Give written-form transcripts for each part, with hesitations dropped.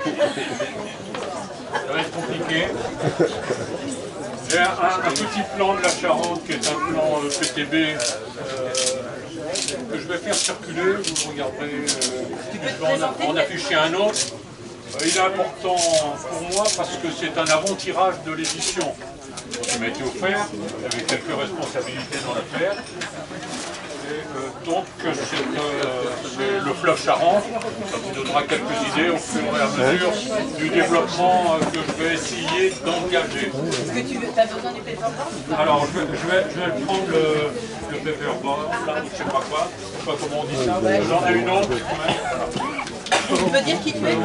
Ça va être compliqué. J'ai un petit plan de la Charente qui est un plan PTB que je vais faire circuler. Vous regarderez, je vais en afficher un autre. Il est important pour moi parce que c'est un avant-tirage de l'édition qui m'a été offert, avec quelques responsabilités dans l'affaire. Donc c'est le fleuve Charente, ça vous donnera quelques idées au fur et à mesure du développement que je vais essayer d'engager. Est-ce que tu as besoin du paperboard? Alors je vais prendre le paperboard, là, je ne sais pas quoi, je ne sais pas comment on dit ça, j'en ai une autre quand même. Tu veux dire qui tu es?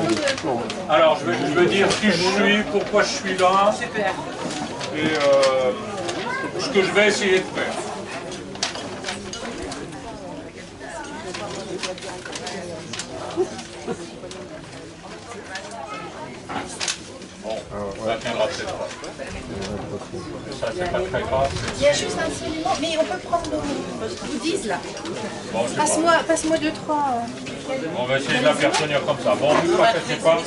Alors je vais dire qui je suis, pourquoi je suis là, Super. et ce que je vais essayer de faire. Bon, ça tiendra peut-être pas. Ça, c'est pas très grave. Il y a juste un seul élément, mais on peut prendre nos goodies là. Bon, Passe-moi 2-3. on va essayer de la faire tenir comme ça. Bon, ne vous inquiétez pas,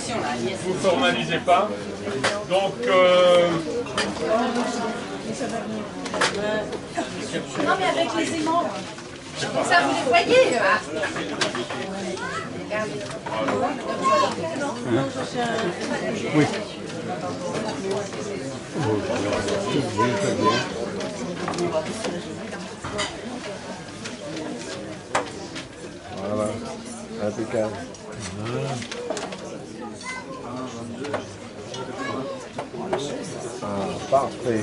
vous ne formalisez pas. Donc, Non, mais avec les aimants. Ça, vous les voyez Oui. Voilà, impeccable. Parfait.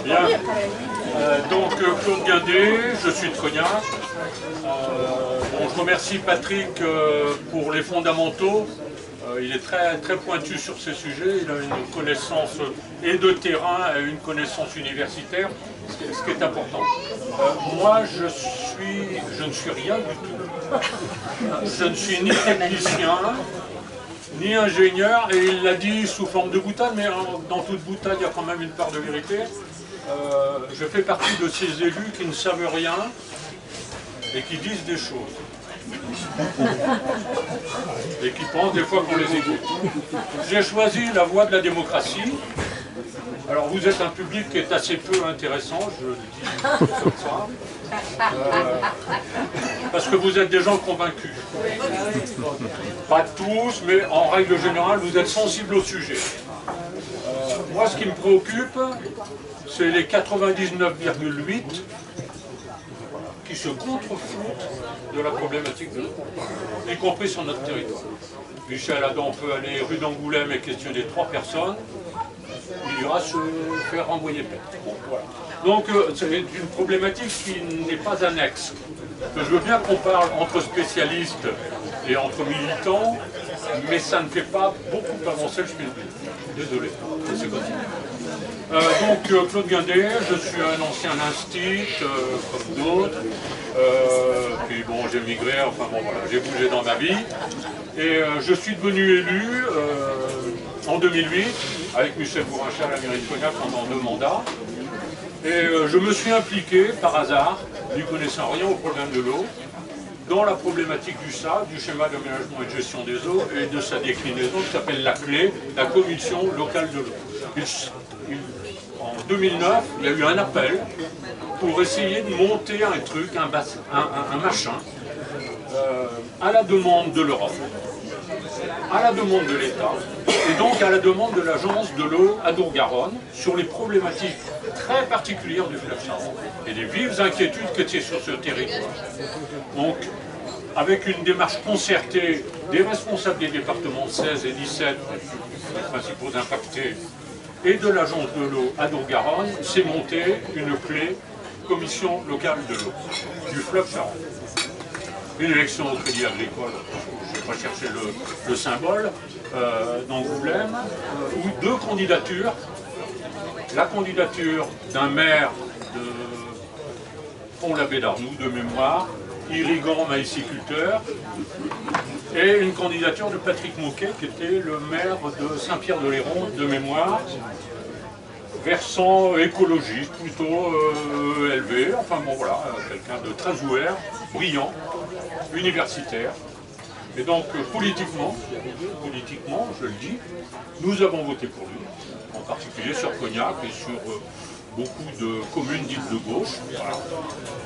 bien. Donc, Claude Guindet, je suis de Cognac. Bon, je remercie Patrick pour les fondamentaux. Il est très pointu sur ces sujets. Il a une connaissance et de terrain et une connaissance universitaire, ce qui est important. Moi, je ne suis rien du tout. Je ne suis ni technicien, ni ingénieur, et il l'a dit sous forme de boutade, mais dans toute boutade, il y a quand même une part de vérité. Je fais partie de ces élus qui ne savent rien et qui disent des choses. Et qui pensent des fois qu'on les écoute. J'ai choisi la voie de la démocratie. Alors vous êtes un public qui est assez peu intéressant, je le dis comme ça. Parce que vous êtes des gens convaincus. Pas tous, mais en règle générale, vous êtes sensibles au sujet. Moi, ce qui me préoccupe, c'est les 99,8 qui se contrefoutent de la problématique de l'eau, y compris sur notre territoire. Michel Adam peut aller rue d'Angoulême et questionner 3 personnes, il ira se faire renvoyer paix. Bon, voilà. Donc c'est une problématique qui n'est pas annexe. Je veux bien qu'on parle entre spécialistes et entre militants, mais ça ne fait pas beaucoup avancer le chemin. Désolé, c'est comme ça. Donc Claude Guindet, je suis un ancien instit, comme d'autres, puis bon j'ai migré, enfin bon voilà, j'ai bougé dans ma vie, et je suis devenu élu en 2008, avec Michel Bourinchat à la mairie de Cognac pendant 2 mandats, et je me suis impliqué par hasard, n'y connaissant rien au problème de l'eau, dans la problématique du SAD, du schéma d'aménagement et de gestion des eaux, et de sa déclinaison qui s'appelle la CLÉ, la Commission locale de l'eau. En 2009, il y a eu un appel pour essayer de monter un truc, un machin, à la demande de l'Europe, à la demande de l'État, et donc à la demande de l'agence de l'eau Adour-Garonne, sur les problématiques très particulières du fleuve Charente, et des vives inquiétudes qui étaient sur ce territoire. Donc, avec une démarche concertée des responsables des départements 16 et 17, les principaux impactés, et de l'agence de l'eau Adour-Garonne, s'est montée une clé commission locale de l'eau du fleuve Charente. Une élection au Crédit Agricole, je ne vais pas chercher le symbole, d'Angoulême, où 2 candidatures. La candidature d'un maire de Pont-l'Abbé d'Arnoux, de mémoire, irrigant maïsiculteur, et une candidature de Patrick Mouquet, qui était le maire de Saint-Pierre-de-Léron, de mémoire, versant écologiste, plutôt élevé, enfin bon voilà, quelqu'un de très ouvert, brillant, universitaire, Et donc, politiquement, je le dis, nous avons voté pour lui, en particulier sur Cognac et sur beaucoup de communes dites de gauche. Voilà.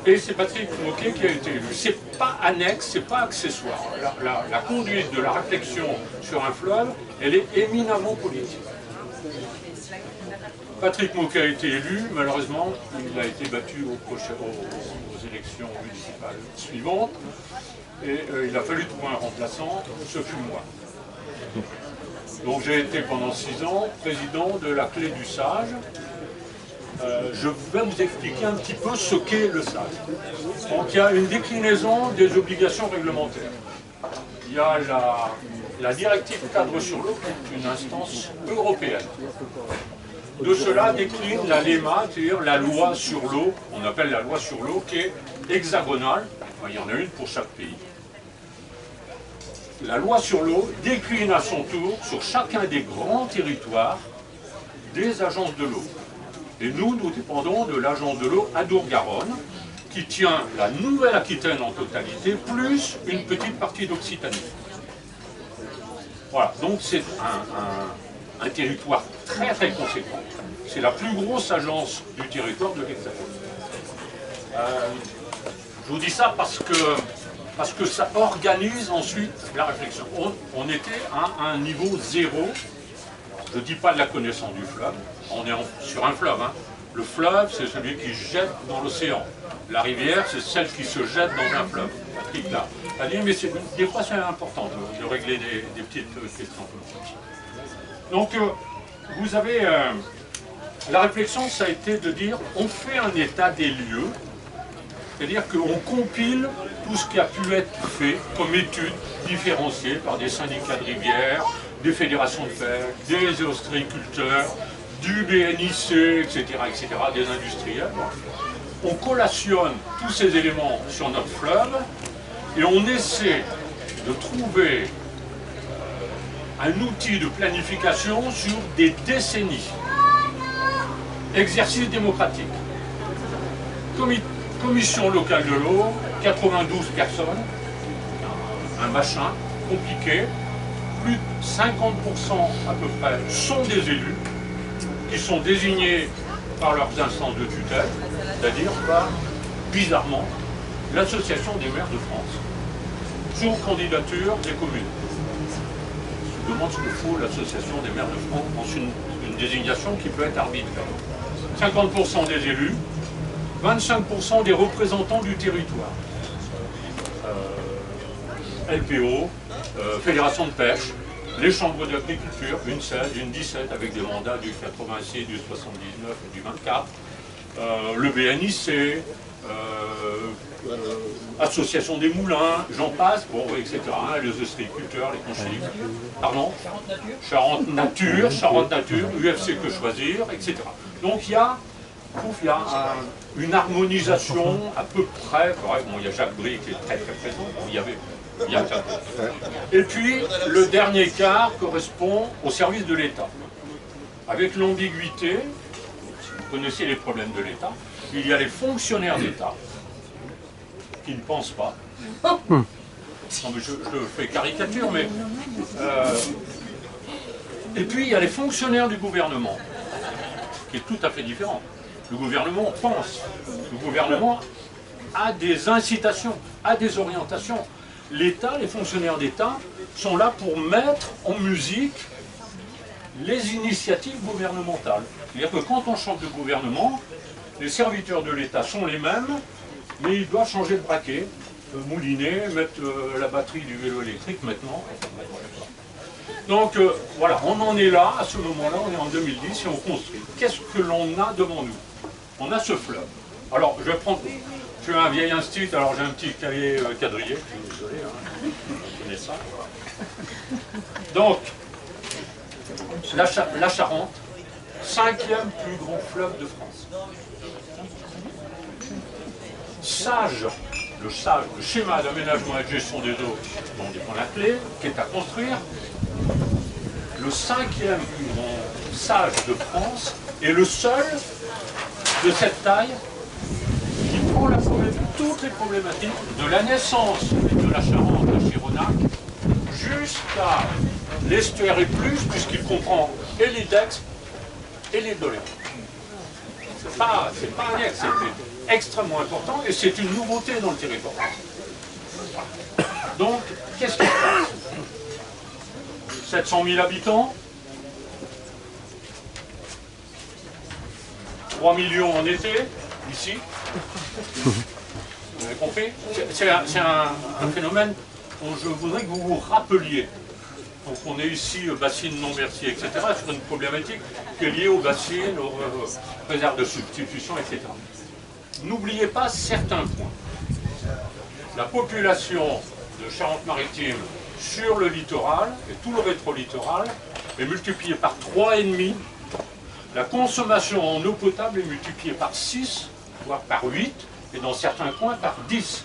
Et c'est Patrick Mocquet qui a été élu. C'est pas annexe, c'est pas accessoire. La conduite de la réflexion sur un fleuve, elle est éminemment politique. Patrick Mocquet a été élu, malheureusement, il a été battu aux élections municipales suivantes, et il a fallu trouver un remplaçant, ce fut moi. Donc j'ai été pendant 6 ans président de la Clé du Sage. Je vais vous expliquer un petit peu ce qu'est le SAGE. Donc il y a une déclinaison des obligations réglementaires. Il y a la directive cadre sur l'eau, qui est une instance européenne. De cela décline la LEMA, c'est-à-dire la loi sur l'eau, on appelle la loi sur l'eau, qui est hexagonale. Il y en a une pour chaque pays. La loi sur l'eau décline à son tour sur chacun des grands territoires des agences de l'eau. Et nous dépendons de l'agence de l'eau Adour-Garonne, qui tient la Nouvelle-Aquitaine en totalité, plus une petite partie d'Occitanie. Voilà, donc c'est un territoire très très conséquent. C'est la plus grosse agence du territoire de l'Hexagone. Je vous dis ça parce que ça organise ensuite la réflexion. On était à un niveau zéro, je ne dis pas de la connaissance du fleuve, on est sur un fleuve. Hein. Le fleuve, c'est celui qui jette dans l'océan. La rivière, c'est celle qui se jette dans un fleuve. Patrick là. Mais des fois, c'est important de régler des petites questions. Donc, vous avez... la réflexion, ça a été de dire, on fait un état des lieux, c'est-à-dire qu'on compile tout ce qui a pu être fait comme études différenciées par des syndicats de rivières, des fédérations de pêche, des ostréiculteurs, du BNIC, etc., des industriels. On collationne tous ces éléments sur notre fleuve et on essaie de trouver un outil de planification sur des décennies. Exercice démocratique. Commission locale de l'eau, 92 personnes, un machin compliqué. Plus de 50% à peu près sont des élus qui sont désignés par leurs instances de tutelle, c'est-à-dire par, bizarrement, l'Association des maires de France, sous candidature des communes. Je demande ce que faut l'Association des maires de France dans une désignation qui peut être arbitraire. 50% des élus, 25% des représentants du territoire. LPO, Fédération de pêche, les chambres d'agriculture, une 16, une 17 avec des mandats du 86, du 79 et du 24, le BNIC, Association des moulins, j'en passe, bon, etc. Les ostréiculteurs, les conseillers, pardon, Charente Nature, UFC Que Choisir, etc. Donc il y a une harmonisation à peu près, bon, il y a Jacques Brie qui est très très présent, bon, il y a et puis, le dernier quart correspond au service de l'État. Avec l'ambiguïté, vous connaissez les problèmes de l'État, il y a les fonctionnaires d'État qui ne pensent pas. Non, mais je fais caricature, mais... et puis, il y a les fonctionnaires du gouvernement, qui est tout à fait différent. Le gouvernement pense. Le gouvernement a des incitations, a des orientations. L'État, les fonctionnaires d'État, sont là pour mettre en musique les initiatives gouvernementales. C'est-à-dire que quand on change de gouvernement, les serviteurs de l'État sont les mêmes, mais ils doivent changer de braquet, mouliner, mettre la batterie du vélo électrique maintenant. Donc voilà, on en est là, à ce moment-là, on est en 2010 et on construit. Qu'est-ce que l'on a devant nous? On a ce fleuve. Alors, je vais prendre... Je suis un vieil institut, alors j'ai un petit cahier quadrillé, je suis désolé, hein, vous connaissez ça. Donc, la Charente, 5e plus grand fleuve de France. SAGE, le schéma d'aménagement et de gestion des eaux, dont dépend la clé, qui est à construire. Le 5e plus grand SAGE de France est le seul de cette taille qui prend toutes les problématiques de la naissance de la Charente à Chironac jusqu'à l'estuaire et plus, puisqu'il comprend et les Dex et les Doléans. C'est pas un ex, c'est extrêmement important et c'est une nouveauté dans le territoire. Voilà. Donc, qu'est-ce qui se passe? 700 000 habitants, 3 millions en été, ici. Vous avez compris? C'est un phénomène dont je voudrais que vous vous rappeliez. Donc on est ici, bassines non versées, etc., sur une problématique qui est liée aux bassines, aux réserves de substitution, etc. N'oubliez pas certains points. La population de Charente-Maritime sur le littoral, et tout le rétro-littoral, est multipliée par 3,5. La consommation en eau potable est multipliée par 6, voire par 8, et dans certains coins par 10.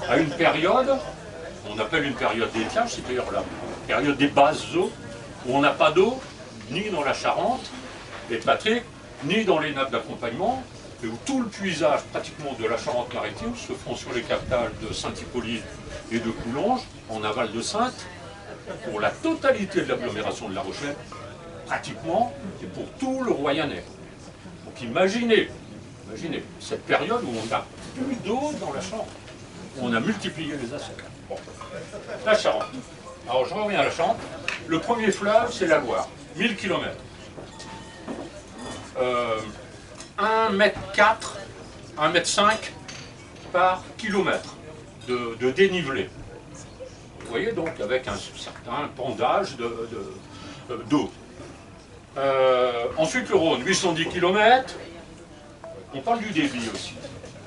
À une période, on appelle une période d'étiage, c'est-à-dire la période des basses eaux, où on n'a pas d'eau, ni dans la Charente, et Patrick, ni dans les nappes d'accompagnement, et où tout le puisage pratiquement de la Charente-Maritime se font sur les capitales de Saint-Hippolyte et de Coulonges, en aval de Saintes, pour la totalité de l'agglomération de La Rochelle, pratiquement, et pour tout le Royanais. Donc imaginez cette période où on n'a plus d'eau dans la Charente, où on a multiplié les assauts. Bon. La Charente. Alors je reviens à la Charente. Le premier fleuve, c'est la Loire, 1000 km. 1,4 m, 1,5 m par kilomètre de dénivelé. Vous voyez donc avec un certain pendage d'eau. Ensuite le Rhône, 810 km. On parle du débit aussi.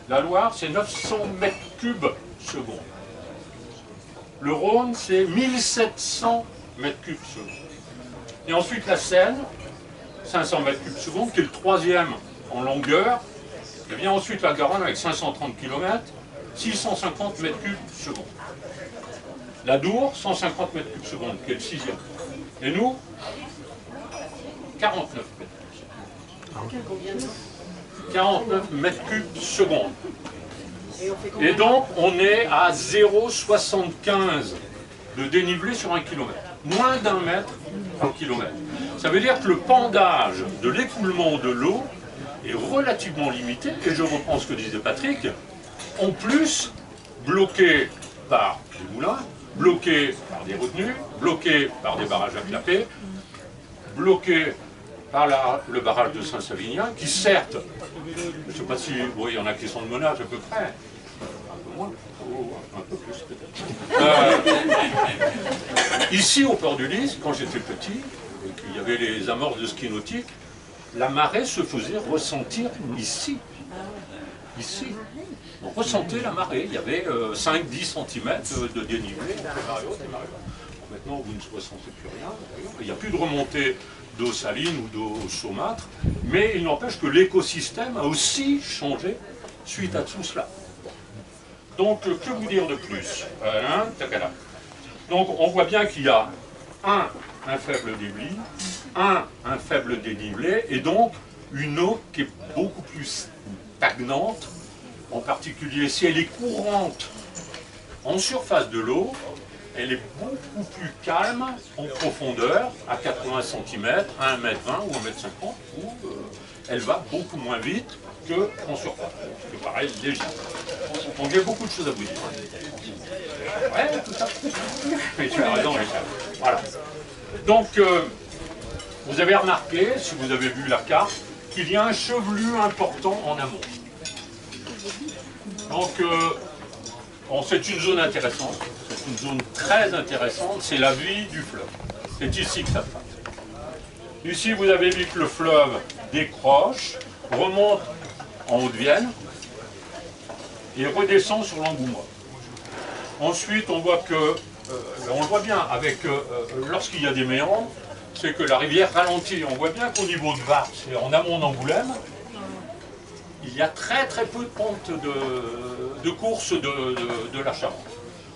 La Loire, c'est 900 m3 secondes. Le Rhône, c'est 1700 m3 secondes. Et ensuite la Seine, 500 m3 secondes, qui est le troisième en longueur. Et vient ensuite la Garonne avec 530 km, 650 m3 secondes. La Dour, 150 m3 secondes, qui est le sixième. Et nous, 49 m3. 49 m3 secondes. Et donc, on est à 0,75 de dénivelé sur un kilomètre. Moins d'1 mètre par kilomètre. Ça veut dire que le pendage de l'écoulement de l'eau est relativement limité, et je reprends ce que disait Patrick, en plus bloqué par des moulins, bloqué par des retenues, bloqué par des barrages à clapet, bloqué par le barrage de Saint-Savinien, qui certes, je ne sais pas si, bon, il y en a qui sont de Menage à peu près, un peu moins, un peu plus peut-être. Ici au port du Lys, quand j'étais petit, et qu'il y avait les amorces de ski nautique, la marée se faisait ressentir ici. Ici. On ressentait la marée, il y avait 5-10 cm de dénivelé entre marée haute et marée basse. Maintenant, vous ne ressentez plus rien. Il n'y a plus de remontée d'eau saline ou d'eau saumâtre, mais il n'empêche que l'écosystème a aussi changé suite à tout cela. Donc, que vous dire de plus? Donc, on voit bien qu'il y a un faible débit, un faible dénivelé, et donc une eau qui est beaucoup plus stagnante, en particulier si elle est courante en surface de l'eau, elle est beaucoup plus calme en profondeur, à 80 cm, à 1,20 m ou 1,50 m, où elle va beaucoup moins vite qu'en surface. C'est pareil, léger. Donc il y a beaucoup de choses à vous dire. Ouais, tout ça. Mais tu as raison, Richard. Voilà. Donc, vous avez remarqué, si vous avez vu la carte, qu'il y a un chevelu important en amont. Donc, c'est une zone intéressante, c'est une zone très intéressante, c'est la vie du fleuve. C'est ici que ça se passe. Ici, vous avez vu que le fleuve décroche, remonte en Haute-Vienne et redescend sur l'Angoumois. Ensuite, on voit que, on le voit bien, avec lorsqu'il y a des méandres, c'est que la rivière ralentit. On voit bien qu'au niveau de Var, c'est en amont d'Angoulême, il y a très très peu de pente de course de la Charente.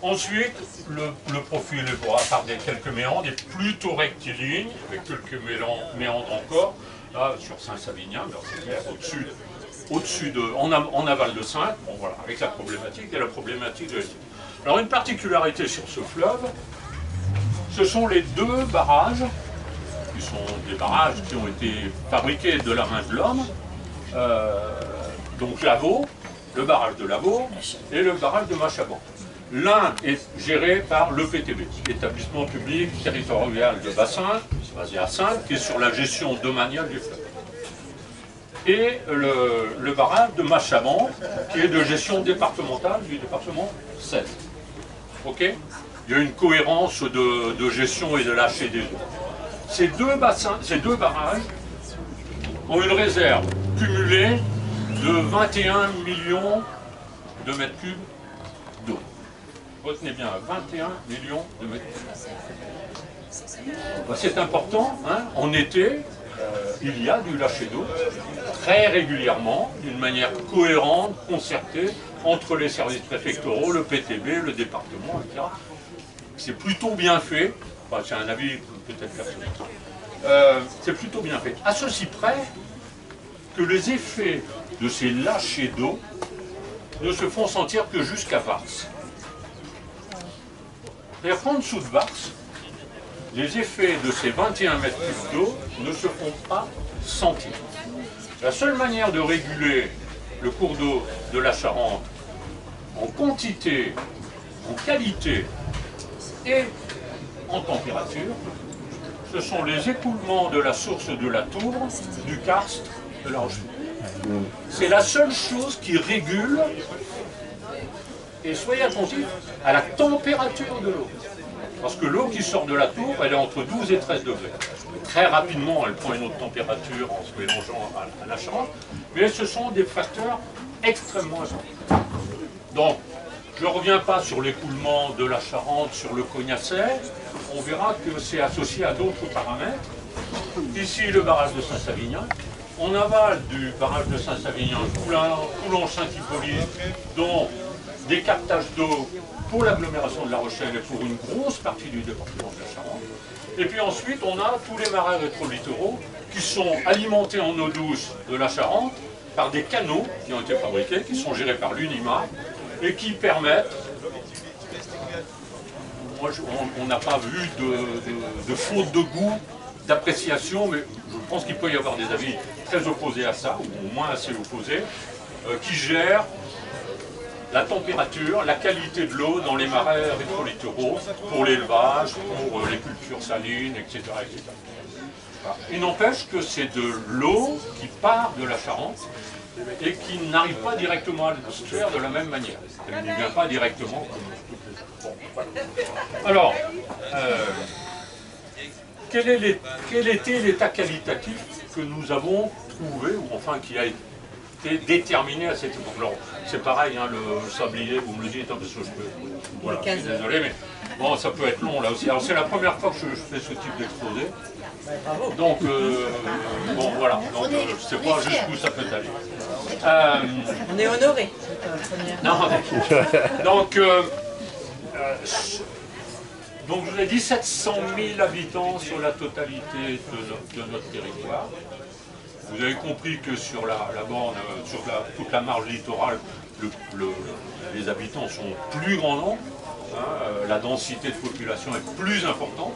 Ensuite, le profil, à part quelques méandres, est plutôt rectiligne, avec quelques méandres encore, là sur Saint-Savinien, au-dessus en aval de Saintes, bon, voilà, avec la problématique et la problématique de l'estuaire. Alors une particularité sur ce fleuve, Ce sont les deux barrages, qui sont des barrages qui ont été fabriqués de la main de l'homme, donc Lavaux, le barrage de Lavaux et le barrage de Machaban. L'un est géré par l'EPTB, l'établissement public territorial de bassin, basé à Saintes, qui est sur la gestion domaniale du fleuve. Et le barrage de Machaban, qui est de gestion départementale du département 16. Ok ? Il y a une cohérence de gestion et de lâcher des eaux. Ces deux barrages ont une réserve cumulée de 21 millions de mètres cubes d'eau. Retenez bien, 21 millions de mètres cubes. C'est important, hein, en été, il y a du lâcher d'eau très régulièrement, d'une manière cohérente, concertée, entre les services préfectoraux, le PTB, le département, etc. C'est plutôt bien fait, enfin, c'est un avis peut-être personnel, c'est plutôt bien fait. À ceci près que les effets de ces lâchers d'eau ne se font sentir que jusqu'à Vars. C'est-à-dire qu'en dessous de Vars, les effets de ces 21 mètres cubes d'eau ne se font pas sentir. La seule manière de réguler le cours d'eau de la Charente en quantité, en qualité et en température, ce sont les écoulements de la source de la Touvre, du karst, de la Rochefoucauld. C'est la seule chose qui régule, et soyez attentifs, à la température de l'eau. Parce que l'eau qui sort de la tour, elle est entre 12 et 13 degrés. Très rapidement, elle prend une autre température en se mélangeant à la Charente, mais ce sont des facteurs extrêmement importants. Donc, je ne reviens pas sur l'écoulement de la Charente, sur le Cognacet, on verra que c'est associé à d'autres paramètres. Ici, le barrage de Saint-Savinien. En aval du barrage de Saint-Savinien, Coulon-Saint-Hippolyte, dont des captages d'eau pour l'agglomération de La Rochelle et pour une grosse partie du département de la Charente. Et puis ensuite, on a tous les marais rétro-littoraux qui sont alimentés en eau douce de la Charente par des canaux qui ont été fabriqués, qui sont gérés par l'UNIMA et qui permettent, on n'a pas vu de faute de goût, d'appréciation, mais je pense qu'il peut y avoir des avis très opposés à ça, ou au moins assez opposés, qui gèrent la température, la qualité de l'eau dans les marais rétro-littoraux, pour l'élevage, pour les cultures salines, etc. etc. Il n'empêche que c'est de l'eau qui part de la Charente et qui n'arrive pas directement à l'atmosphère de la même manière. Elle ne vient pas directement. Bon, voilà. Alors, quel était l'état qualitatif que nous avons trouvé, ou enfin qui a été déterminé à cette époque? Alors, c'est pareil, hein, le sablier, vous me le dites, hein, parce que je peux... Voilà, je suis désolé, mais bon, ça peut être long là aussi. Alors, c'est la première fois que je fais ce type d'exposé. Donc, bon, voilà. Donc, je ne sais pas jusqu'où ça peut aller. On est honorés. Non, donc, donc, je vous ai dit 700 000 habitants sur la totalité de notre territoire. Vous avez compris que sur la borne, sur toute la marge littorale, les habitants sont plus grand nombre, hein, la densité de population est plus importante.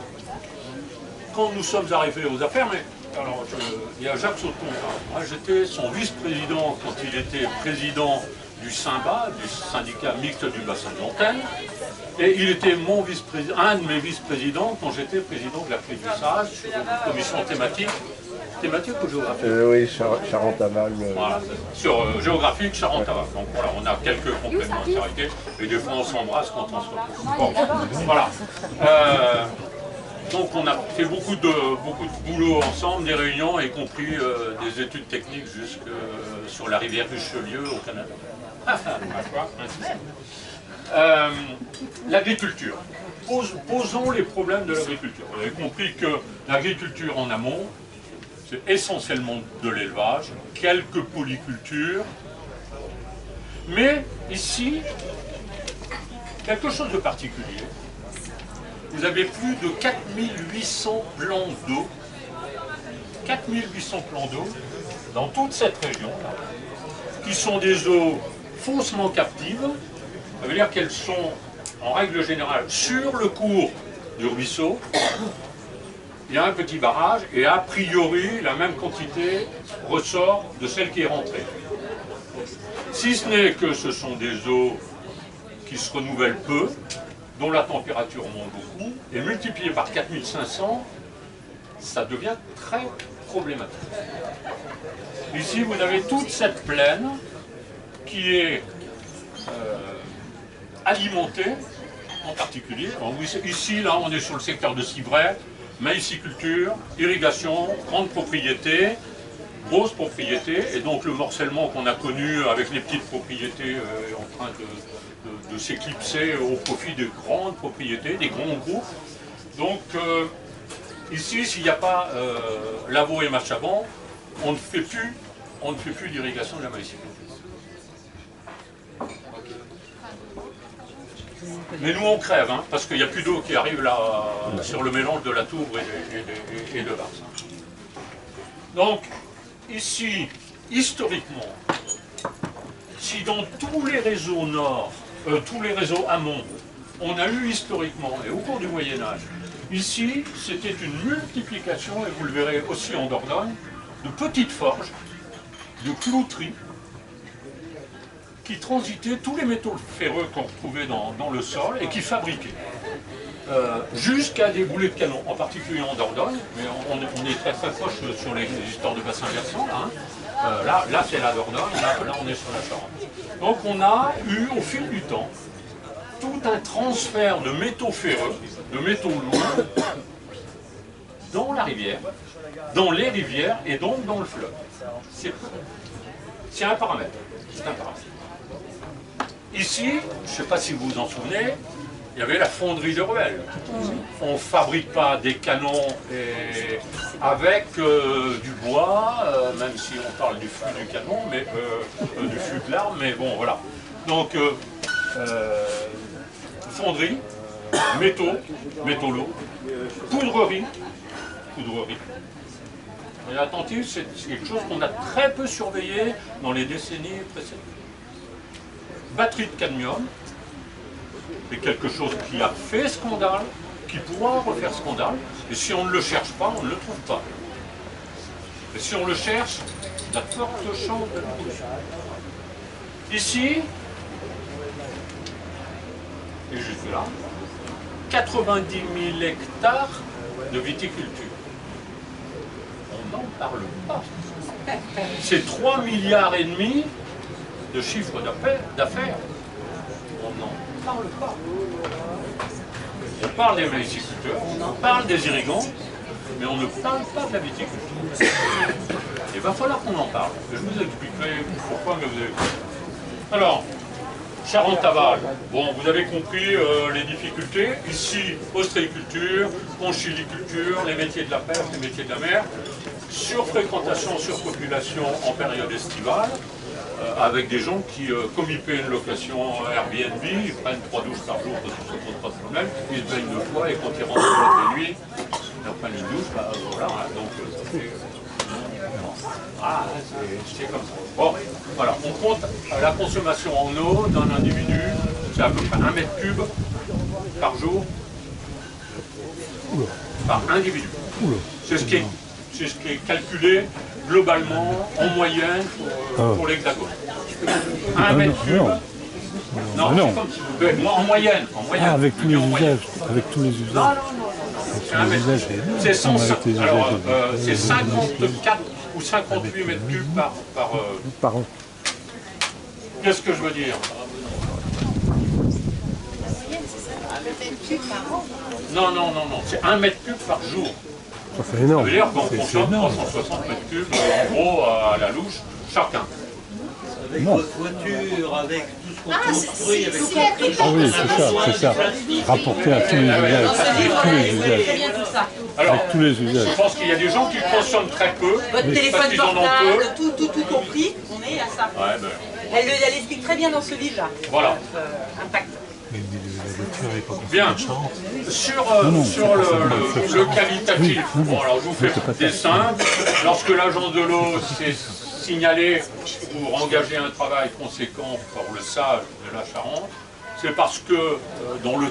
Quand nous sommes arrivés aux affaires, mais alors il y a Jacques Sauton, moi j'étais son vice-président quand il était président du SYMBA, du syndicat mixte du bassin de Montagne, et il était mon vice-président, un de mes vice-présidents quand j'étais président de la Clé du Sage sur une commission thématique ou géographique? Oui, Charente-Aval. Voilà, sur géographique, Charente-Aval. Donc voilà, on a quelques complémentarités, et des fois on s'embrasse quand on se retrouve. Bon, voilà. Donc on a fait beaucoup de boulot ensemble, des réunions, y compris des études techniques jusque sur la rivière Richelieu au Canada. L'agriculture. Posons les problèmes de l'agriculture. Vous avez compris que l'agriculture en amont, c'est essentiellement de l'élevage, quelques polycultures, mais ici, quelque chose de particulier. Vous avez plus de 4800 plans d'eau, 4800 plans d'eau dans toute cette région, qui sont des eaux faussement captives. Ça veut dire qu'elles sont, en règle générale, sur le cours du ruisseau, il y a un petit barrage et a priori la même quantité ressort de celle qui est rentrée. Si ce n'est que ce sont des eaux qui se renouvellent peu, dont la température monte beaucoup, et multiplié par 4500, ça devient très problématique. Ici, vous avez toute cette plaine qui est alimentée, en particulier. Alors, ici, là, on est sur le secteur de Civray, maïsiculture, irrigation, grande propriété, grosse propriété, et donc le morcellement qu'on a connu avec les petites propriétés est en train de s'éclipser au profit des grandes propriétés, des grands groupes. Donc ici, s'il n'y a pas Lavaux et Machaban, on ne fait plus d'irrigation de la maïsiculture. Mais nous on crève, hein, parce qu'il n'y a plus d'eau qui arrive là sur le mélange de la tourbe et de l'Ars. Donc, ici, historiquement, si dans tous les réseaux nord, tous les réseaux amont, on a eu historiquement, et au cours du Moyen-Âge, ici, c'était une multiplication, et vous le verrez aussi en Dordogne, de petites forges, de clouteries, qui transitaient tous les métaux ferreux qu'on retrouvait dans le sol et qui fabriquaient. Jusqu'à des boulets de canon, en particulier en Dordogne, mais on est très très proche sur les histoires de bassin versant. Là c'est la Dordogne, là on est sur la Charente. Donc on a eu au fil du temps tout un transfert de métaux ferreux, de métaux lourds, dans la rivière, dans les rivières et donc dans le fleuve. C'est un paramètre. C'est un paramètre. Ici, je ne sais pas si vous vous en souvenez, il y avait la fonderie de Ruelle. On ne fabrique pas des canons avec du bois, même si on parle du fût du canon, mais du fût de l'arme, mais bon, voilà. Donc, fonderie, métaux lourds, poudrerie. Et attentif, c'est quelque chose qu'on a très peu surveillé dans les décennies précédentes. Batterie de cadmium, c'est quelque chose qui a fait scandale, qui pourra refaire scandale, et si on ne le cherche pas, on ne le trouve pas. Et si on le cherche, il y a de fortes chances de le trouver. Ici, et jusque là, 90 000 hectares de viticulture. On n'en parle pas. C'est 3,5 milliards de chiffre d'affaires. On n'en parle pas. On parle des maïsiculteurs, on parle des irrigants, mais on ne parle pas de la viticulture. Il va falloir qu'on en parle. Je vous expliquerai pourquoi, mais vous avez compris. Alors, Charente-Aval, bon, vous avez compris les difficultés. Ici, ostréiculture, conchiliculture, les métiers de la pêche, les métiers de la mer, surfréquentation, surpopulation en période estivale, avec des gens qui, comme ils paient une location Airbnb, ils prennent 3 douches par jour, parce que ça ne pose pas de problème, ils se baignent 2 fois et quand ils rentrent de nuit, ils reprennent une douche, bah, voilà, hein, donc ça fait... c'est comme ça. Bon, voilà, on compte la consommation en eau d'un individu, c'est à peu près 1 mètre cube par jour, par individu. C'est ce qui est calculé globalement, en moyenne, pour l'Hexagone. 1 mètre cube. Non, c'est comme si vous voulez. Moi, en moyenne. Avec tous les usages. Avec tous les usages. Non. C'est 105. Alors, c'est 54 ou 58 mètres cubes par an. Qu'est-ce que je veux dire? Non. C'est 1 mètre cube par jour. Ça fait énorme. Ça veut dire qu'on consomme 360 mètres cubes, en gros, à la louche, chacun. Avec votre voiture, avec tout ce qu'on construit, avec tout Ah oui, c'est ça. Rapporté à tous les usages. Alors, avec tous les usages. Je pense qu'il y a des gens qui consomment très peu. Votre téléphone portable, tout compris, on est à ça. Ouais, ben, Elle explique très bien dans ce livre-là. Voilà. Impact. Bien. Sur le qualitatif, bon, alors je vous fais des simples. Lorsque l'agence de l'eau s'est signalée pour engager un travail conséquent pour le SAGE de la Charente, c'est parce que dans le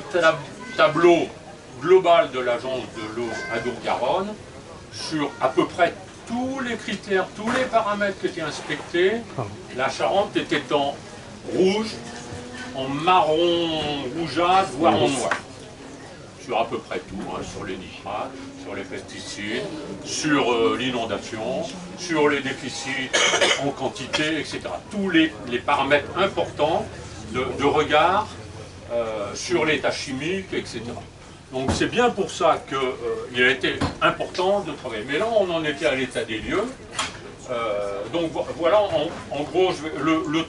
tableau globale de l'agence de l'eau Adour-Garonne sur à peu près tous les critères, tous les paramètres qui étaient inspectés. La Charente était en rouge, en marron rougeâtre, voire en noir. Sur à peu près tout, hein, sur les nitrates, sur les pesticides, sur l'inondation, sur les déficits en quantité, etc. Tous les paramètres importants de regard sur l'état chimique, etc. Donc c'est bien pour ça qu'il a été important de travailler. Mais là, on en était à l'état des lieux. Donc voilà, en gros, le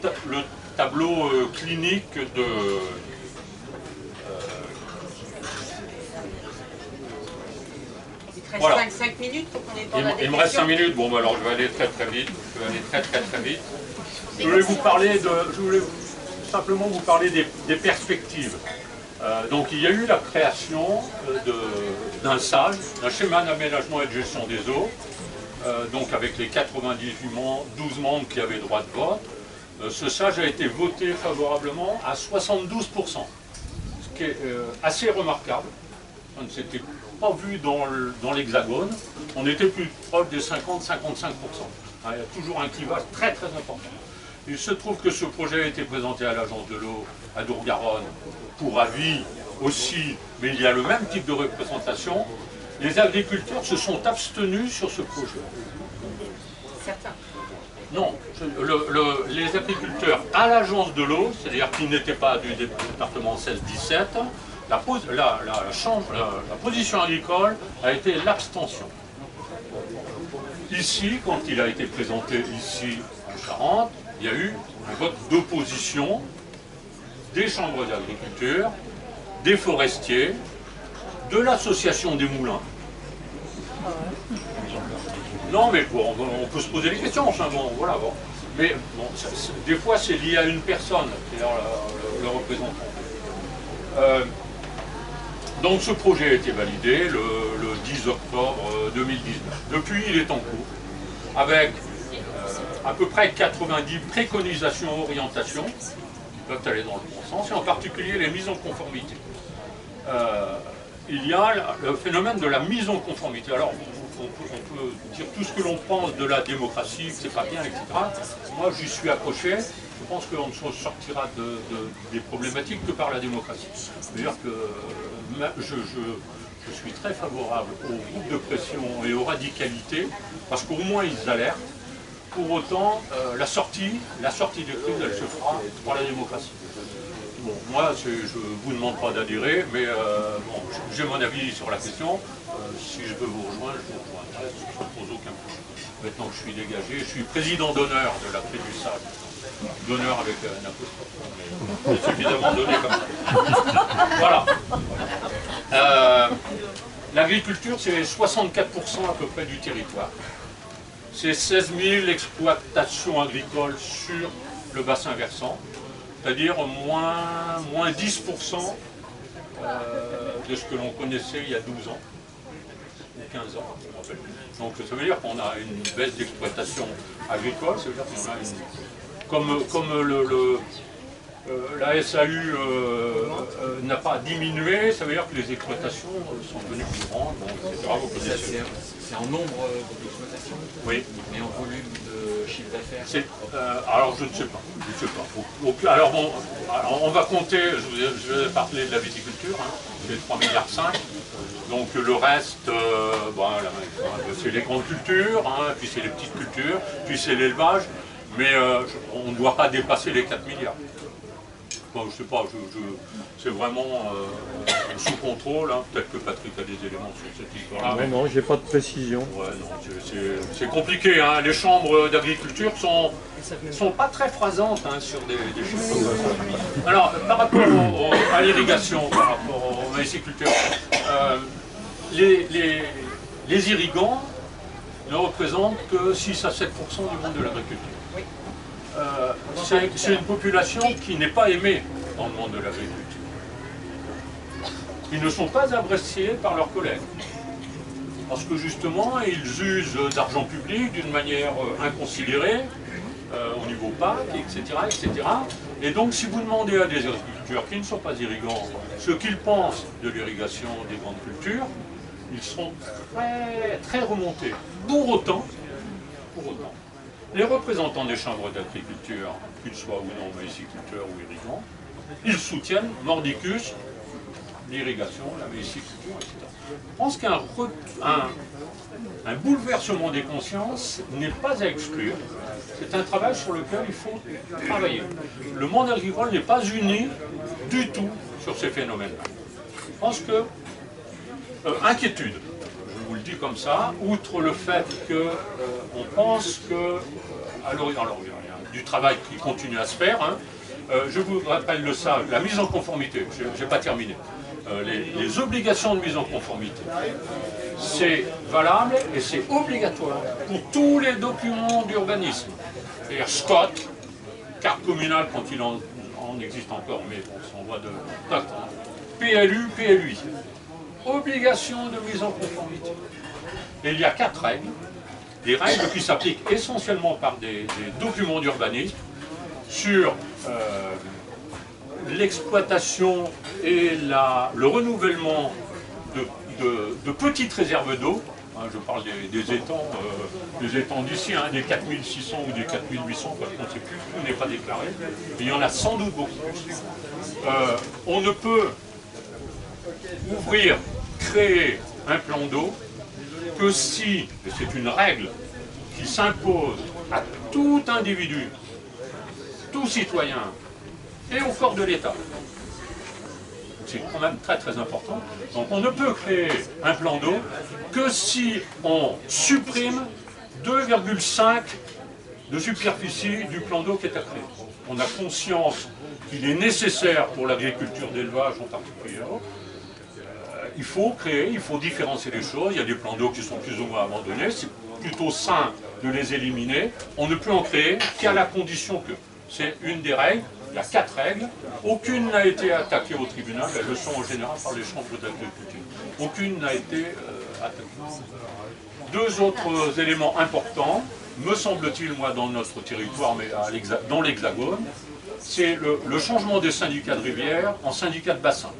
tableau clinique de... Il te reste Voilà. 5 minutes pour qu'on ait le temps de la Il me reste 5 dépression. minutes, bon bah alors je vais aller très vite. Je voulais vous parler simplement vous parler des perspectives. Donc il y a eu la création d'un SAG, d'un schéma d'aménagement et de gestion des eaux, donc avec les 12 membres qui avaient droit de vote. Ce SAG a été voté favorablement à 72%, ce qui est assez remarquable. Ça ne s'était pas vu dans l'Hexagone. On était plus proche des 50-55%. Il y a toujours un clivage très important. Il se trouve que ce projet a été présenté à l'agence de l'eau à Adour-Garonne pour avis aussi, mais il y a le même type de représentation. Les agriculteurs se sont abstenus sur ce projet. Certains. Non, les agriculteurs à l'agence de l'eau, c'est-à-dire qui n'étaient pas du département 16-17, la position agricole a été l'abstention. Ici, quand il a été présenté ici en Charente, il y a eu un vote d'opposition des chambres d'agriculture, des forestiers, de l'association des moulins. Non, mais bon, on peut se poser des questions, enfin bon, voilà. Bon. Mais bon, des fois, c'est lié à une personne, c'est-à-dire le représentant. Donc ce projet a été validé le 10 octobre 2019. Depuis, il est en cours, avec à peu près 90 préconisations, orientations, qui peuvent aller dans le bon sens, et en particulier les mises en conformité. Il y a le phénomène de la mise en conformité. Alors, on peut dire tout ce que l'on pense de la démocratie, que c'est pas bien, etc. Moi, j'y suis accroché. Je pense qu'on ne sortira des problématiques que par la démocratie. C'est-à-dire que je suis très favorable aux groupes de pression et aux radicalités, parce qu'au moins ils alertent. Pour autant, la sortie de crise, elle se fera par la démocratie. Bon, moi, je ne vous demande pas d'adhérer, mais bon, j'ai mon avis sur la question. Si je peux vous rejoindre, je vous rejoindrai, ça ne pose aucun problème. Maintenant que je suis dégagé, je suis président d'honneur de la Prix du SAG. D'honneur avec un apostrophe, mais c'est suffisamment donné comme ça. Voilà. L'agriculture, c'est 64% à peu près du territoire. C'est 16 000 exploitations agricoles sur le bassin versant, c'est-à-dire moins 10% de ce que l'on connaissait il y a 12 ans, ou 15 ans, je me rappelle plus. Donc ça veut dire qu'on a une baisse d'exploitation agricole, ça veut dire qu'on a une... Comme la SAU n'a pas diminué, ça veut dire que les exploitations sont devenues plus grandes, etc. C'est en nombre d'exploitations, oui. mais en volume de chiffre d'affaires. Alors je ne sais pas. Alors bon, on va compter, je vais parler de la viticulture, hein, c'est 3,5 milliards. Donc le reste, c'est les grandes cultures, hein, puis c'est les petites cultures, puis c'est l'élevage. Mais on ne doit pas dépasser les 4 milliards. Bon, je ne sais pas, c'est vraiment sous contrôle. Hein. Peut-être que Patrick a des éléments sur cette histoire-là. Non, j'ai pas de précision. Ouais, c'est compliqué. Hein. Les chambres d'agriculture sont pas très phrasantes hein, sur des chiffres comme ça. Alors, par rapport à l'irrigation, par rapport aux maïsiculteurs, les irrigants ne représentent que 6 à 7% du monde de l'agriculture. C'est une population qui n'est pas aimée dans le monde de l'agriculture. Ils ne sont pas appréciés par leurs collègues. Parce que justement, ils usent d'argent public d'une manière inconsidérée. au niveau PAC, etc., etc. Et donc, si vous demandez à des agriculteurs qui ne sont pas irrigants ce qu'ils pensent de l'irrigation des grandes cultures, ils seront très, très remontés. Pour autant, les représentants des chambres d'agriculture, qu'ils soient ou non maïsiculteurs ou irrigants, ils soutiennent mordicus l'irrigation, la maïsiculture, etc. Je pense qu'un bouleversement des consciences n'est pas à exclure. C'est un travail sur lequel il faut travailler. Le monde agricole n'est pas uni du tout sur ces phénomènes-là. Je pense que, inquiétude, je vous le dis comme ça, outre le fait qu'on pense que, alors il y a du travail qui continue à se faire, hein, je vous rappelle la mise en conformité, je n'ai pas terminé. Les obligations de mise en conformité, c'est valable et c'est obligatoire pour tous les documents d'urbanisme. C'est-à-dire Scott, carte communale quand il en existe encore, mais on s'envoie de PLU, PLUI. Obligation de mise en conformité. Et il y a 4 règles, des règles qui s'appliquent essentiellement par des documents d'urbanisme sur l'exploitation et le renouvellement de petites réserves d'eau. Je parle des étangs d'ici, hein, des 4600 ou des 4800, parce qu'on ne sait plus, tout n'est pas déclaré. Et il y en a sans doute beaucoup plus. On ne peut créer un plan d'eau que si, et c'est une règle qui s'impose à tout individu, tout citoyen, et au corps de l'État. C'est quand même très très important. Donc on ne peut créer un plan d'eau que si on supprime 2,5 de superficie du plan d'eau qui est à créer. On a conscience qu'il est nécessaire pour l'agriculture d'élevage en particulier. Il faut créer, il faut différencier les choses. Il y a des plans d'eau qui sont plus ou moins abandonnés. C'est plutôt sain de les éliminer. On ne peut en créer qu'à la condition que. C'est une des règles. Il y a 4 règles. Aucune n'a été attaquée au tribunal. Elles le sont en général par les chambres d'agriculture. Aucune n'a été attaquée. 2 autres éléments importants, me semble-t-il, moi, dans notre territoire, mais dans l'Hexagone, c'est le changement des syndicats de rivière en syndicats de bassin.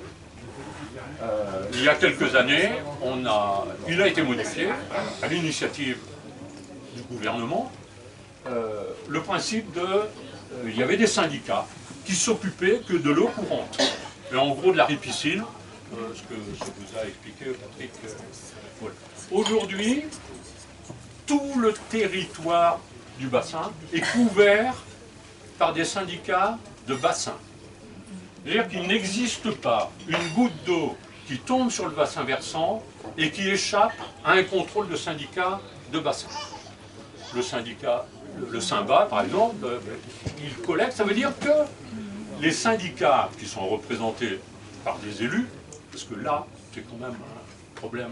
Il y a quelques années, il a été modifié, à l'initiative du gouvernement, le principe il y avait des syndicats qui s'occupaient que de l'eau courante. Et en gros de la ripiscine, ce que vous a expliqué Patrick. Voilà. Aujourd'hui, tout le territoire du bassin est couvert par des syndicats de bassin. C'est-à-dire qu'il n'existe pas une goutte d'eau qui tombe sur le bassin versant et qui échappe à un contrôle de syndicat de bassin. Le syndicat, le SYMBA par exemple, il collecte, ça veut dire que les syndicats qui sont représentés par des élus, parce que là, c'est quand même un problème,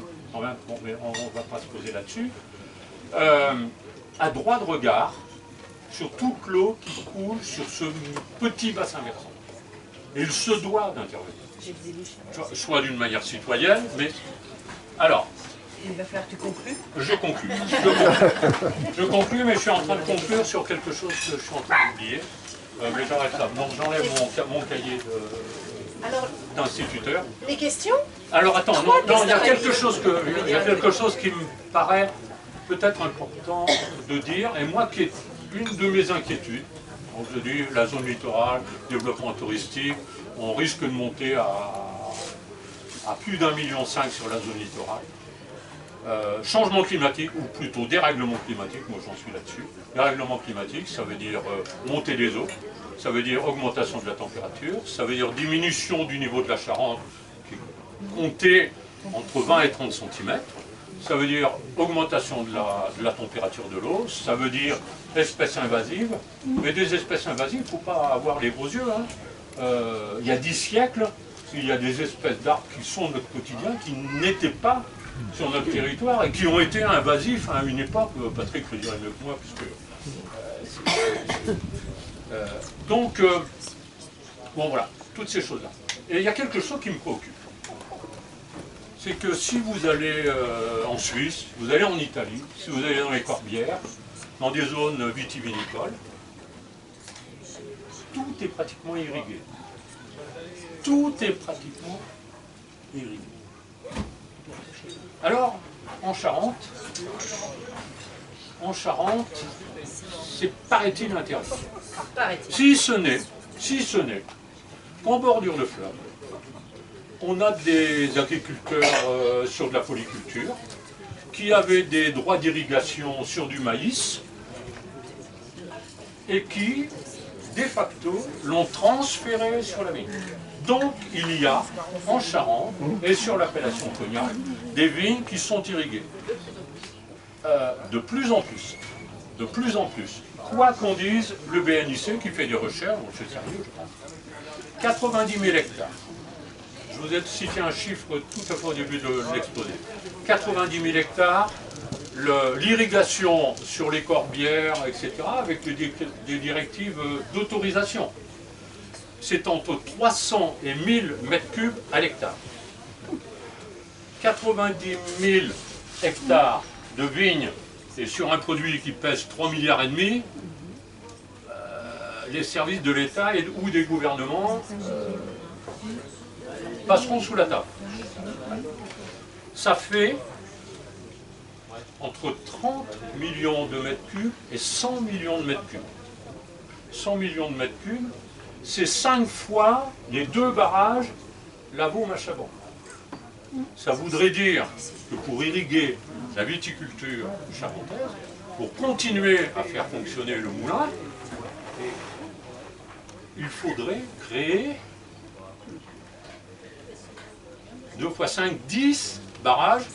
mais on ne va pas se poser là-dessus, a droit de regard sur toute l'eau qui coule sur ce petit bassin versant. Et il se doit d'intervenir. Soit d'une manière citoyenne, mais... Alors... Il va falloir que tu conclues. Je conclue. Je conclue, mais je suis en train de conclure sur quelque chose que je suis en train d'oublier. Mais j'arrête là. Donc j'enlève mon cahier d'instituteur. Les questions? Alors attends, non, il y a quelque chose qui me paraît peut-être important de dire, et moi qui est une de mes inquiétudes. Donc je dis la zone littorale, développement touristique, on risque de monter à plus d'1,5 million sur la zone littorale. Changement climatique, ou plutôt dérèglement climatique, moi j'en suis là-dessus. Dérèglement climatique, ça veut dire montée des eaux, ça veut dire augmentation de la température, ça veut dire diminution du niveau de la Charente, qui est compté entre 20 et 30 cm, ça veut dire augmentation de la température de l'eau, ça veut dire espèces invasives, mais des espèces invasives, il ne faut pas avoir les gros yeux. Hein. Il y a 10 siècles, il y a des espèces d'arbres qui sont notre quotidien, qui n'étaient pas sur notre territoire et qui ont été invasifs à une époque. Patrick le dirait mieux que moi, puisque... donc, bon voilà, toutes ces choses-là. Et il y a quelque chose qui me préoccupe. C'est que si vous allez en Suisse, vous allez en Italie, si vous allez dans les Corbières, dans des zones vitivinicoles, tout est pratiquement irrigué. Tout est pratiquement irrigué. Alors, en Charente, c'est, paraît-il, interdit. Si ce n'est qu'en bordure de fleuve, on a des agriculteurs sur de la polyculture qui avaient des droits d'irrigation sur du maïs et qui, de facto, l'ont transféré sur la vigne. Donc, il y a en Charente et sur l'appellation Cognac des vignes qui sont irriguées. De plus en plus. De plus en plus. Quoi qu'on dise, le BNIC qui fait des recherches, bon, c'est sérieux, je pense, 90 000 hectares. Je vous ai cité un chiffre tout à fait au début de l'exposé. 90 000 hectares, l'irrigation sur les corbières, etc., avec des directives d'autorisation. C'est entre 300 et 1000 mètres cubes à l'hectare. 90 000 hectares de vignes, et sur un produit qui pèse 3,5 milliards, les services de l'État ou des gouvernements passeront sous la table. Ça fait entre 30 millions de mètres cubes et 100 millions de mètres cubes. 100 millions de mètres cubes, c'est 5 fois les 2 barrages Lavaux-Machaban. Ça voudrait dire que pour irriguer la viticulture charentaise, pour continuer à faire fonctionner le moulin, il faudrait créer 2 x 5, 10 barrages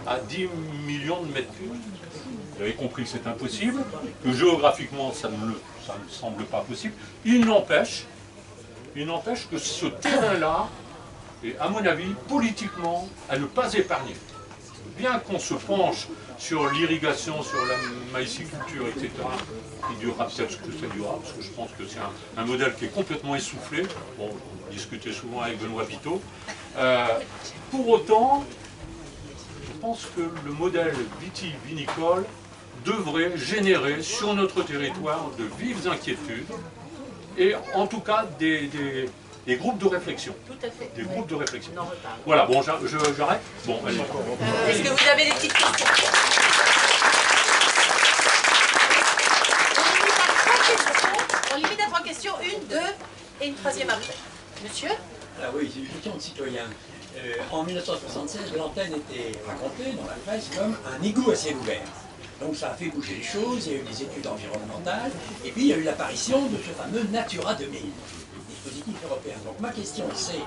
à 10 millions de mètres cubes. Vous avez compris que c'est impossible, que géographiquement ça ne semble pas possible. Il n'empêche que ce terrain-là est, à mon avis, politiquement, à ne pas épargner. Bien qu'on se penche sur l'irrigation, sur la maïsiculture, etc., qui durera peut-être ce que ça durera, parce que je pense que c'est un modèle qui est complètement essoufflé. Bon, on discutait souvent avec Benoît Pitot. Pour autant, je pense que le modèle vitivinicole devrait générer sur notre territoire de vives inquiétudes et en tout cas des groupes de réflexion. Tout à fait. Des groupes de réflexion. On en reparle. Voilà, bon, j'arrête. Bon, allez. Est-ce que vous avez des petites questions? On limite à 3 questions, 1, 2 et une 3e après. Monsieur? Ah oui, c'est une question de citoyen. En 1976, l'antenne était racontée dans la presse comme un égout à ciel ouvert. Donc ça a fait bouger les choses, il y a eu des études environnementales, et puis il y a eu l'apparition de ce fameux Natura 2000, dispositif européen. Donc ma question c'est,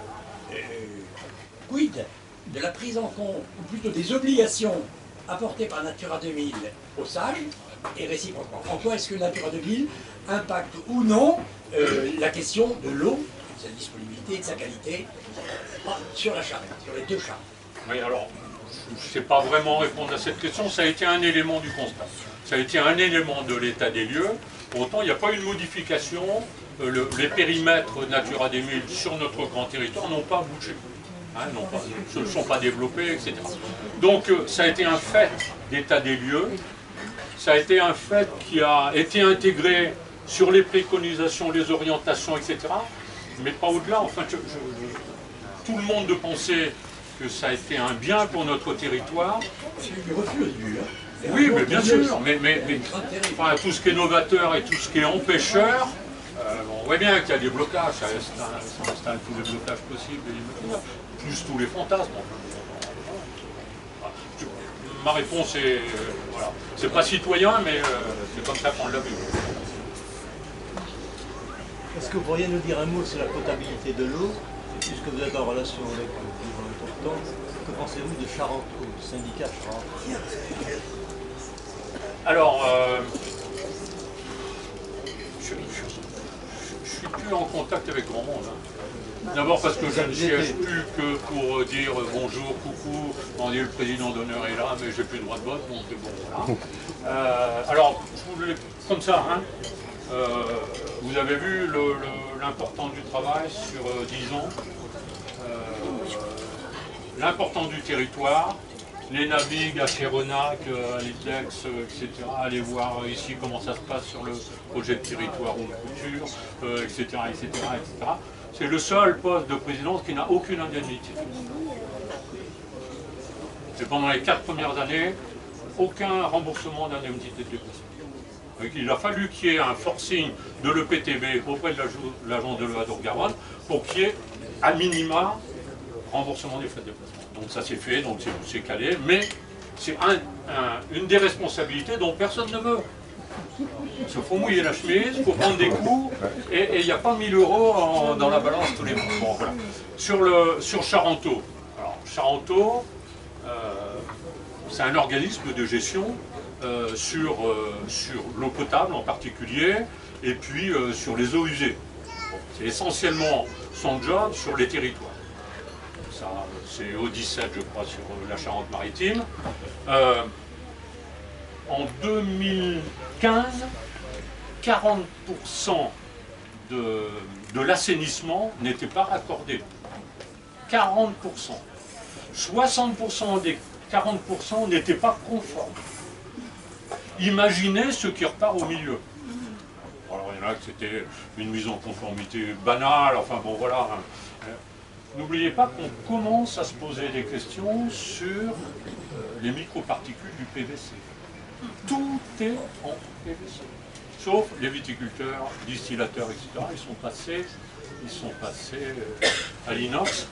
quid de la prise en compte, ou plutôt des obligations apportées par Natura 2000 aux sages, et réciproquement. En quoi est-ce que Natura 2000 impacte ou non la question de l'eau, de sa disponibilité, de sa qualité, sur la Charente, sur les 2 Charentes? Oui, alors, je ne sais pas vraiment répondre à cette question. Ça a été un élément du constat. Ça a été un élément de l'état des lieux. Pour autant, il n'y a pas eu de modification. Les périmètres Natura 2000 sur notre grand territoire n'ont pas bougé. Hein, ne sont pas développés, etc. Donc, ça a été un fait d'état des lieux. Ça a été un fait qui a été intégré sur les préconisations, les orientations, etc. Mais pas au-delà. Enfin, tout le monde de penser que ça a été un bien pour notre territoire. C'est du refus au début. Hein. Oui, mais bien sûr, mais enfin, tout ce qui est novateur et tout ce qui est empêcheur, on voit bien qu'il y a des blocages, ça installe tous les blocages possibles, plus tous les fantasmes. Ma réponse est, voilà, c'est pas citoyen, mais c'est comme ça qu'on l'a vu. Est-ce que vous pourriez nous dire un mot sur la potabilité de l'eau, puisque vous êtes en relation avec le temps, que pensez-vous de Charenteau, du syndicat Charenteau? Alors, je ne suis plus en contact avec grand monde. Hein. D'abord parce que je ne siège plus que pour dire bonjour, coucou, on dit le président d'honneur est là, mais j'ai plus le droit de vote, donc bon, voilà. Alors, je voulais, comme ça, hein, vous avez vu l'importance du travail sur 10 ans, l'importance du territoire, les navigues à Chéronac, à Litlex, etc. Allez voir ici comment ça se passe sur le projet de territoire ou de couture, etc., etc., etc. C'est le seul poste de présidence qui n'a aucune indemnité. Et pendant les 4 premières années, aucun remboursement d'indemnité de déplacement. Il a fallu qu'il y ait un forcing de l'EPTB auprès de l'agence de l'Eau-Garonne pour qu'il y ait à minima remboursement des frais de déplacement. Donc ça s'est fait, donc c'est calé, mais c'est une des responsabilités dont personne ne veut. Il faut mouiller la chemise, il faut prendre des coups, et il n'y a pas 1000 € dans la balance tous les mois. Bon, voilà. Sur Charenteau. Alors, Charenteau, c'est un organisme de gestion sur l'eau potable en particulier, et puis sur les eaux usées. Bon, c'est essentiellement son job sur les territoires. Ça, c'est au 17, je crois, sur la Charente-Maritime. En 2015, 40% de l'assainissement n'était pas raccordé. 40%. 60% des 40% n'étaient pas conformes. Imaginez ce qui repart au milieu. Alors il y en a que c'était une mise en conformité banale, enfin bon voilà. N'oubliez pas qu'on commence à se poser des questions sur les microparticules du PVC. Tout est en PVC. Sauf les viticulteurs, distillateurs, etc. Ils sont passés à l'inox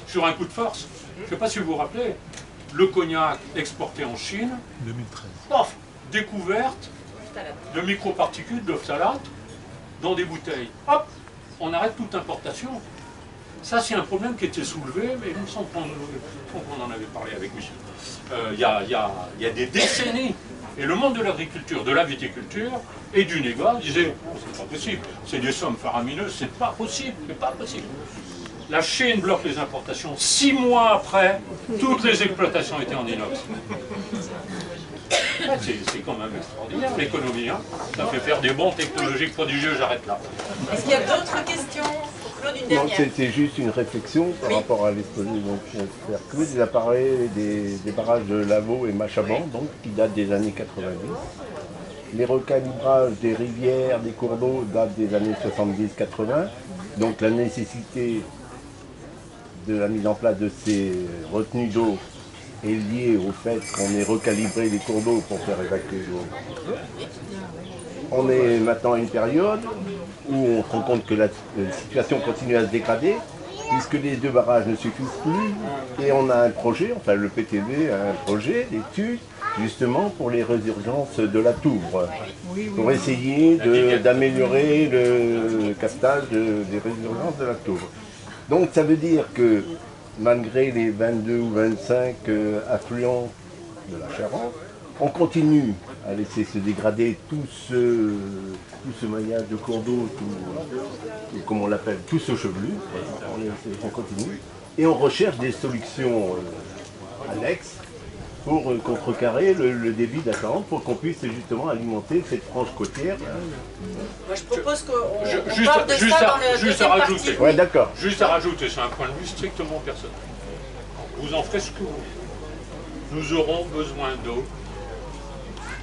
sur un coup de force. Je ne sais pas si vous vous rappelez, le cognac exporté en Chine, 2013. Pof, découverte de microparticules de phtalate dans des bouteilles. Hop, on arrête toute importation. Ça, c'est un problème qui était soulevé, mais il me semble qu'on en avait parlé avec Michel. Il y a des décennies. Et le monde de l'agriculture, de la viticulture et du négoce disait oh, c'est pas possible, c'est des sommes faramineuses, c'est pas possible, c'est pas possible. La Chine bloque les importations. 6 mois après, toutes les exploitations étaient en inox. C'est quand même extraordinaire l'économie. Hein. Ça fait faire des bons technologiques prodigieux, j'arrête là. Est-ce qu'il y a d'autres questions pour Claude, une Non, dernière? c'était juste une réflexion par rapport à l'exposé. Donc, Claude, il a parlé des barrages de Lavaux et Machaban, donc, qui datent des années 90. Les recalibrages des rivières, des cours d'eau datent des années 70-80. Donc la nécessité de la mise en place de ces retenues d'eau est liée au fait qu'on ait recalibré les cours d'eau pour faire évacuer l'eau. On est maintenant à une période où on se rend compte que la situation continue à se dégrader, puisque les 2 barrages ne suffisent plus, et on a un projet, enfin le PTB a un projet d'étude, justement pour les résurgences de la Touvre, pour essayer d'améliorer le captage des résurgences de la Touvre. Donc ça veut dire que malgré les 22 ou 25 affluents de la Charente, on continue à laisser se dégrader tout ce maillage de cours d'eau, comme on l'appelle, tout ce chevelu. On continue et on recherche des solutions annexes pour contrecarrer le débit de la Charente, pour qu'on puisse justement alimenter cette frange côtière. Moi, je propose qu'on Juste parle de ça dans le deuxième à partie. rajouter. Ouais, d'accord. Juste à rajouter, c'est un point de vue strictement personnel. Vous en ferez ce que vous voulez. Nous aurons besoin d'eau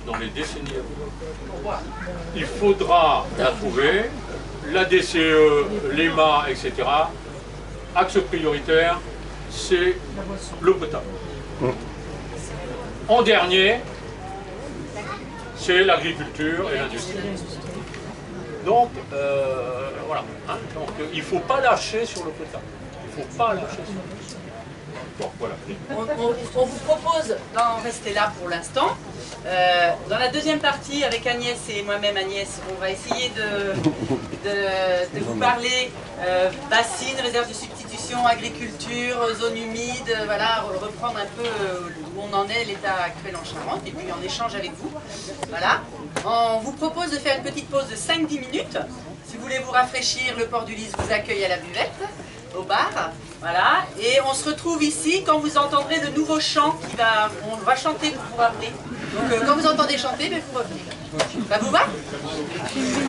dans les décennies à venir. Il faudra la trouver, la DCE, l'EMA, etc. Axe prioritaire, c'est l'eau potable. En dernier, c'est l'agriculture et l'industrie. Donc, voilà. Hein, donc, il ne faut pas lâcher sur l'eau potable. Il ne faut pas lâcher sur l'eau potable. Bon, voilà. On vous propose d'en rester là pour l'instant. Dans la deuxième partie, avec Agnès et moi-même Agnès, on va essayer de vous parler bassines, réserves de substitution, agriculture, zone humide, voilà, reprendre un peu où on en est, l'état actuel en Charente, et puis en échange avec vous. Voilà. On vous propose de faire une petite pause de 5-10 minutes. Si vous voulez vous rafraîchir, le Port du Lys vous accueille à la buvette, au bar. Voilà, et on se retrouve ici quand vous entendrez le nouveau chant on va chanter, vous vous rappelez. Donc quand vous entendez chanter, vous revenez. Ça vous va ?